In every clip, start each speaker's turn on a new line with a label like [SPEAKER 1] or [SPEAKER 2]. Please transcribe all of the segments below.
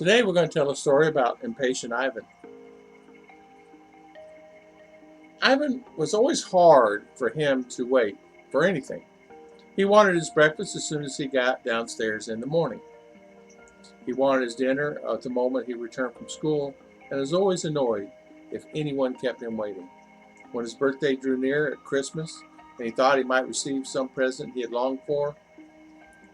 [SPEAKER 1] Today we're going to tell a story about impatient Ivan. Ivan was always hard for him to wait for anything. He wanted his breakfast as soon as he got downstairs in the morning. He wanted his dinner at the moment he returned from school and was always annoyed if anyone kept him waiting. When his birthday drew near at Christmas and he thought he might receive some present he had longed for,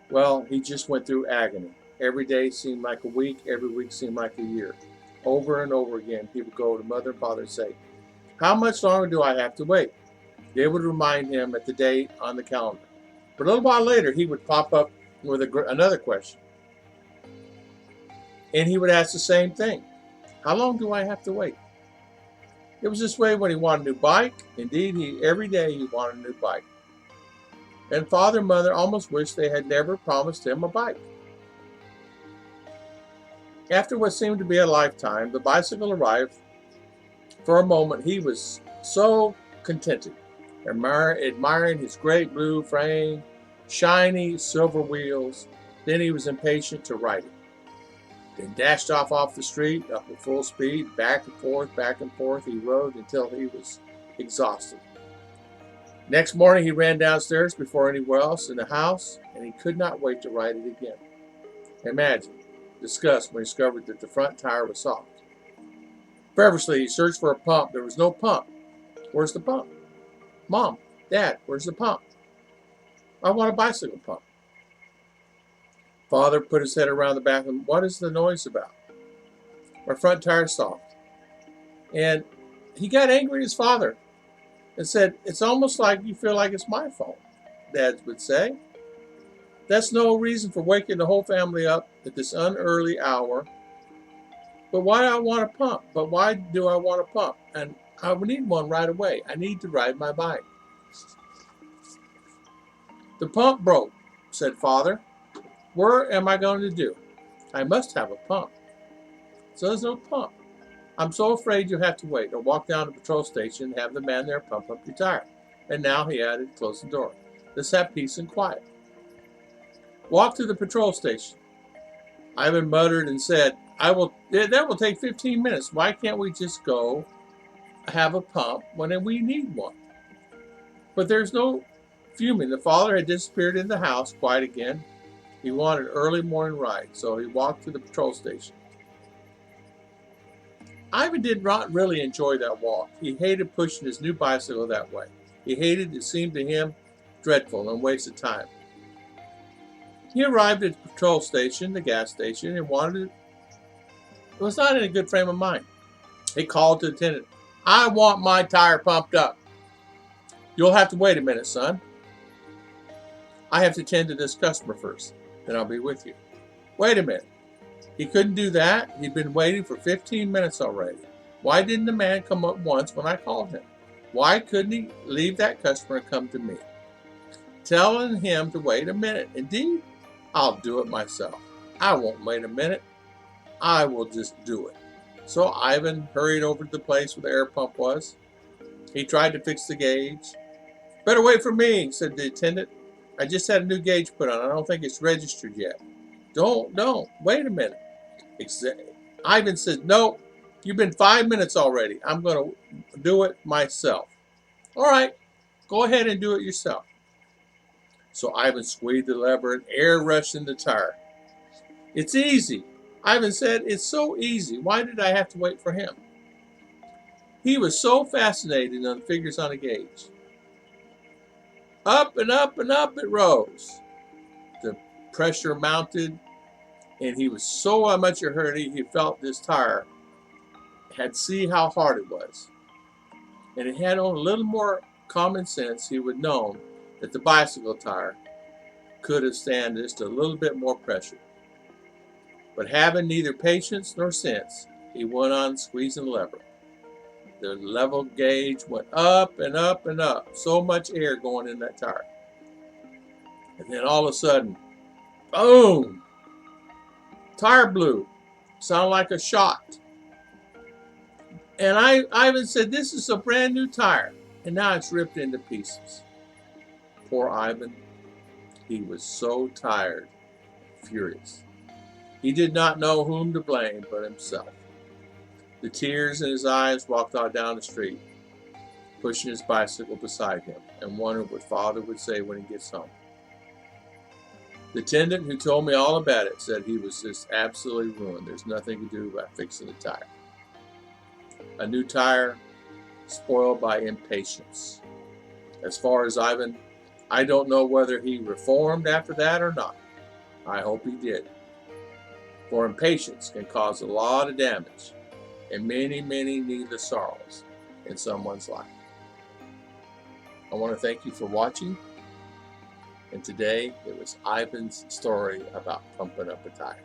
[SPEAKER 1] well, he just went through agony. Every day seemed like a week, every week seemed like a year. Over and over again, he would go to mother and father and say, "How much longer do I have to wait?" They would remind him at the date on the calendar. But a little while later, he would pop up with another question. And he would ask the same thing. "How long do I have to wait?" It was this way when he wanted a new bike. Indeed, every day he wanted a new bike. And father and mother almost wished they had never promised him a bike. After what seemed to be a lifetime, the bicycle arrived. For a moment, he was so contented, admiring his great blue frame, shiny silver wheels. Then he was impatient to ride it. Then dashed off the street, up at full speed, back and forth he rode until he was exhausted. Next morning, he ran downstairs before anyone else in the house, and he could not wait to ride it again. Imagine disgust when he discovered that the front tire was soft. Feverishly, he searched for a pump. There was no pump. "Where's the pump? Mom, Dad, where's the pump? I want a bicycle pump." Father put his head around the back and, "What is the noise about?" "My front tire's soft." And he got angry at his father and said, "It's almost like you feel like it's my fault," Dad would say. "That's no reason for waking the whole family up at this unearly hour. But why do I want a pump? But why do I want a pump? And I need one right away. I need to ride my bike." "The pump broke," said Father. "Where am I going to do? I must have a pump." "So there's no pump. I'm so afraid you'll have to wait or walk down to the patrol station and have the man there pump up your tire." And now he added, "Close the door. Let's have peace and quiet." "Walk to the patrol station." Ivan muttered and said, That will take 15 minutes. Why can't we just go have a pump when we need one?" But there's no fuming. The father had disappeared in the house, quiet again. He wanted an early morning ride, so he walked to the patrol station. Ivan did not really enjoy that walk. He hated pushing his new bicycle that way. He hated it seemed to him dreadful and wasted time. He arrived at the patrol station, the gas station, and was not in a good frame of mind. He called to the attendant. "I want my tire pumped up." "You'll have to wait a minute, son. I have to attend to this customer first. Then I'll be with you." "Wait a minute." He couldn't do that. He'd been waiting for 15 minutes already. Why didn't the man come up once when I called him? Why couldn't he leave that customer and come to me? Telling him to wait a minute. Indeed, I'll do it myself. I won't wait a minute. I will just do it. So Ivan hurried over to the place where the air pump was. He tried to fix the gauge. "Better wait for me," said the attendant. "I just had a new gauge put on. I don't think it's registered yet." Don't. Wait a minute." Ivan said, "No, you've been 5 minutes already. I'm going to do it myself." "All right, go ahead and do it yourself." So Ivan squeezed the lever and air rushed in the tire. "It's easy." Ivan said, "It's so easy. Why did I have to wait for him?" He was so fascinated on the figures on a gauge. Up and up and up it rose. The pressure mounted, and he was so much in a hurry he felt this tire had see how hard it was. And it had on a little more common sense, he would know that the bicycle tire could have stand just a little bit more pressure. But having neither patience nor sense, he went on squeezing the lever. The level gauge went up and up and up. So much air going in that tire. And then all of a sudden, boom! Tire blew. Sounded like a shot. And Ivan said, "This is a brand new tire." And now it's ripped into pieces. Poor Ivan. He was so tired, furious. He did not know whom to blame but himself. The tears in his eyes walked on down the street, pushing his bicycle beside him, and wondered what Father would say when he gets home. The attendant who told me all about it said he was just absolutely ruined. There's nothing to do about fixing the tire. A new tire spoiled by impatience. As far as Ivan, I don't know whether he reformed after that or not. I hope he did. For impatience can cause a lot of damage and many, many needless sorrows in someone's life. I want to thank you for watching. And today it was Ivan's story about pumping up a tire.